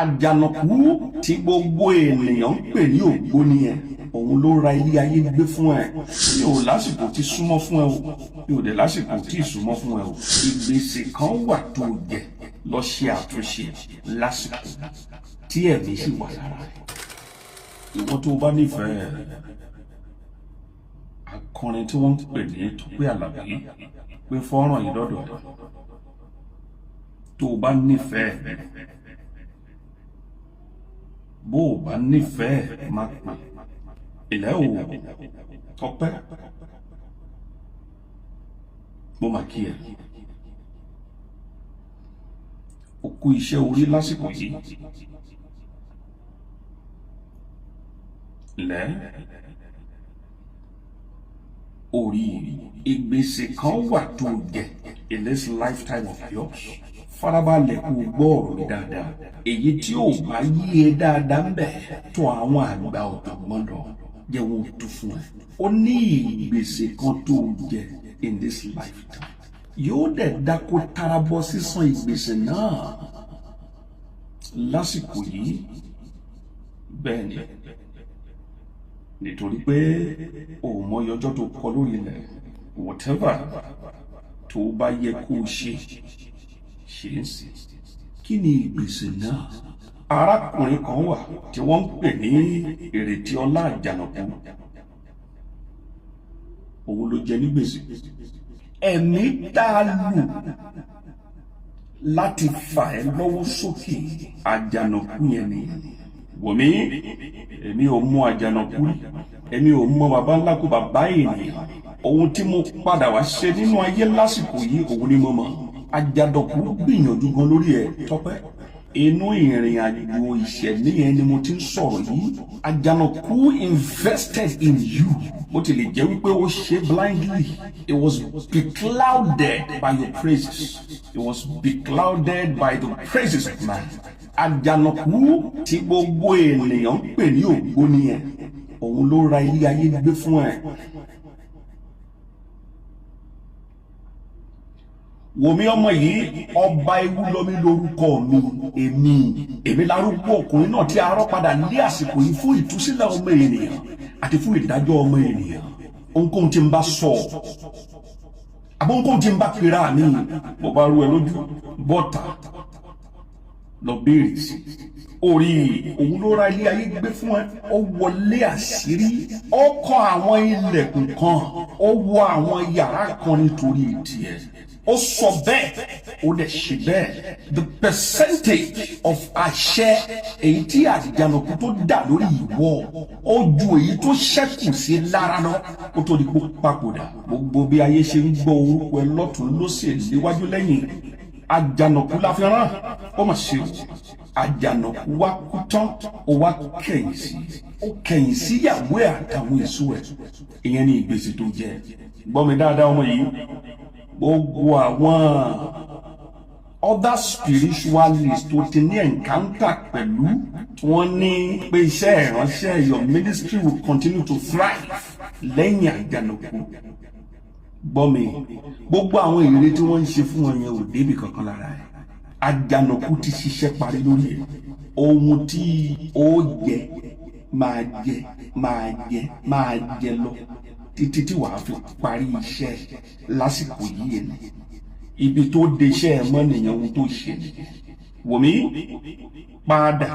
àjànàkú tí gbogbo ènìyàn ń pè ní ògbóni yẹn òun ló ra ilé ayé gbé fún ẹ. Mi ò lásìkò tí súnmọ́ fún ẹ o, mi ò dẹ̀ lásìkò tí ìsúnmọ́ fún ẹ o. Ìgbésẹ̀ kan wà tó jẹ lọ ṣe àtúnṣe lásìkò tí ẹ̀mí sì wà lára rẹ̀. Ìwọ tó bá nífẹ̀ẹ́ akọrin tí wọ́n ń pè ní Tope Alabi pé fọ́nrán yìí dọ́dọ̀ rẹ̀. Tó bá nífẹ̀ẹ́ bó o bá nífẹ̀ẹ́ má pè ilẹ̀ o Tope mo mà kí ẹ o kú iṣẹ́ orí lásìkò yìí lẹ́ orí ìgbésẹ̀ kan wà tó jẹ in this lifetime of yours. Farabalẹ̀ kó gbọ́ ọ̀rọ̀ mi dáadáa. Èyí tí ò bá yí ẹ dáadáa ń bẹ̀ tó àwọn àgbà ọ̀jọ̀gbọ́n lọ jẹ́ wọn tú fún ẹ. Ó ní ìgbésẹ̀ kan tó jẹ in this lifetime. Yóò dẹ̀ dá kó tara bọ́ sísan ìgbésẹ̀ náà lásìkò yìí. Bẹ́ẹ̀ ni nítorí pé o mọ ọjọ́ tó kọ lórí ilẹ̀ whatever tó bá yẹ kó ṣe ń sè. Kí ni ìgbésẹ̀ náà? Arákùnrin kan wà tí wọ́n ń pè ní Ìrètí Ọlá Àjànàkú. Òun ló jẹ ní gbèsè. Ẹ̀mí tá a lù láti fà ẹ́ lọ́wọ́ sókè àjànàkú yẹn ni. Wòmí, èmi ò mọ àjànàkú rí, èmi ò mọ bàbá ńlá kó bàbá ènìyàn. Ohun tí mo padà wá ṣe nínú ayé lásìkò yìí òun ni mo mọ̀. Àjànàkú gbìyànjú gan lórí ẹ Tope. Inú ìrìn àjò ìṣẹ̀lẹ̀ yẹn ni mo ti ń sọ̀rọ̀ yìí. Àjànàkú invested in you. Bó tilẹ̀ jẹ́ wípé ó ṣe blindly. It was beclouded by your praises. It was beclouded by the praises of man. Àjànàkú tí gbogbo ènìyàn ń pè ní ògbóni yẹn òun ló ra ilé ayé gbé fún ẹ. Wòmí ọmọ yìí, ọba ewu lọmí lórúkọ mi, èmi lárúgbó ọkùnrin náà tí a rán padà ní àsìkò yìí fún ìtúsílẹ̀ ọmọ ènìyàn àti fún ìdájọ́ ọmọ ènìyàn. Ohunkóhun tí n bá sọ àbọ̀ ohunkóhun tí n bá pera mi mo bá rú ẹ lójú bọ́tà lọ béèrè sí. Orí òun ló ra ilé ayé gbé fún ẹ. Ó wọlé àṣírí, ó kọ́ àwọn ilẹ̀kùn kan, ó wọ àwọn yàrá kan nítorí tiẹ̀. Ó sọ bẹ́ẹ̀, ó dẹ̀ ṣe bẹ́ẹ̀. The percentage of àṣẹ èyí tí àjànàkú tó dà lórí ìwọ ó ju èyí tó ṣẹ́kù sí lára lọ kó tó di kó papòdà. Gbogbo bí ayé ṣe ń gbọ́ orúkọ ẹ lọ́tún lósì níwájú lẹ́yìn, àjànàkú la fi rán. Ó mà ṣe o, àjànàkú wá kú tán, ó wá kẹ̀yìn sí, ó kẹ̀yìn sí ìyàwó ẹ̀ àtàwọn èso ẹ̀. Ìyẹn ni ìgbésẹ̀ tó jẹ. Gbọ́ mi dáadáa ọmọ yìí. Gbogbo àwọn other spiritualists tó ti ní encounter pẹ̀lú wọ́n ní pé iṣẹ́ ìránṣẹ́ your ministry will continue to thrive lẹ́yìn àjànàkú. Gbọ́ mi, gbogbo àwọn èrè tí wọ́n ń ṣe fún wọn yẹn ò débi kankan lára ẹ̀. Àjànàkú ti ṣiṣẹ́ parí lórí ẹ̀. Ohun tí ó jẹ máa jẹ lọ títí tí wàá fi parí iṣẹ́ lásìkò yìí ni. Ibi tó de iṣẹ́ ẹ mọ́ nìyẹn ohun tó ṣe. Wòmí, padà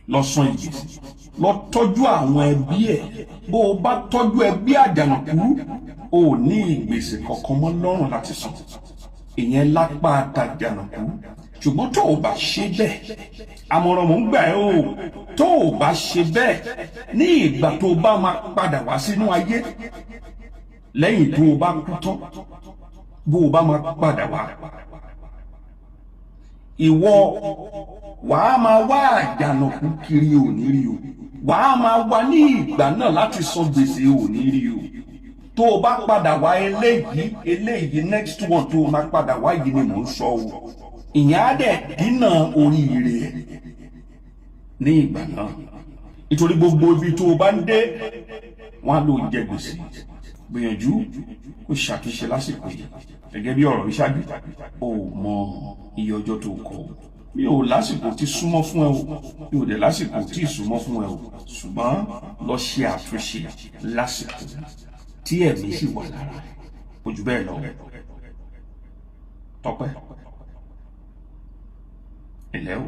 lọ san ìgbésẹ̀, lọ tọ́jú àwọn ẹbí ẹ̀. Bó o bá tọ́jú ẹbí àjànàkú, o ò ní ìgbésẹ̀ kankan mọ́ lọ́rùn láti san. Ìyẹn lápá àtàjànàkú. Ṣùgbọ́n tó o bá ṣe bẹ́ẹ̀, àmọ̀ràn mò ń gbà ẹ́ o, tó o bá ṣe bẹ́ẹ̀ ní ìgbà tó o bá máa padà wá sínú ayé lẹ́yìn tó o bá kú tán, bó o bá máa padà wá, ìwọ wàá máa wá àjànàkú kiri ò ní rí o. Wàá máa wá ní ìgbà náà láti san gbèsè ò ní rí o. Tó o bá padà wá eléyìí next one tó o máa padà wá yìí ni mò ń sọ o. Ìyẹn á dẹ̀ dínà oríire ẹ̀ ní ìgbà náà. Nítorí gbogbo ibi tó o bá ń dé, wọ́n á lò jẹ gbèsè. gbìyànjú kó ṣàtúnṣe lásìkò yìí gẹ́gẹ́ bí ọ̀rọ̀ ìṣáájú o mọ iye ọjọ́ tó kọ mi ò lásìkò tí súnmọ́ fún ẹ o mi ò dẹ̀ lásìkò tí súnmọ́ fún ẹ o ṣùgbọ́n lọ ṣe àtúnṣe lásìkò tí ẹ̀mí sì wà lára kò jù bẹ́ẹ̀ lọ. Tọ́pẹ́ ilẹ̀ o.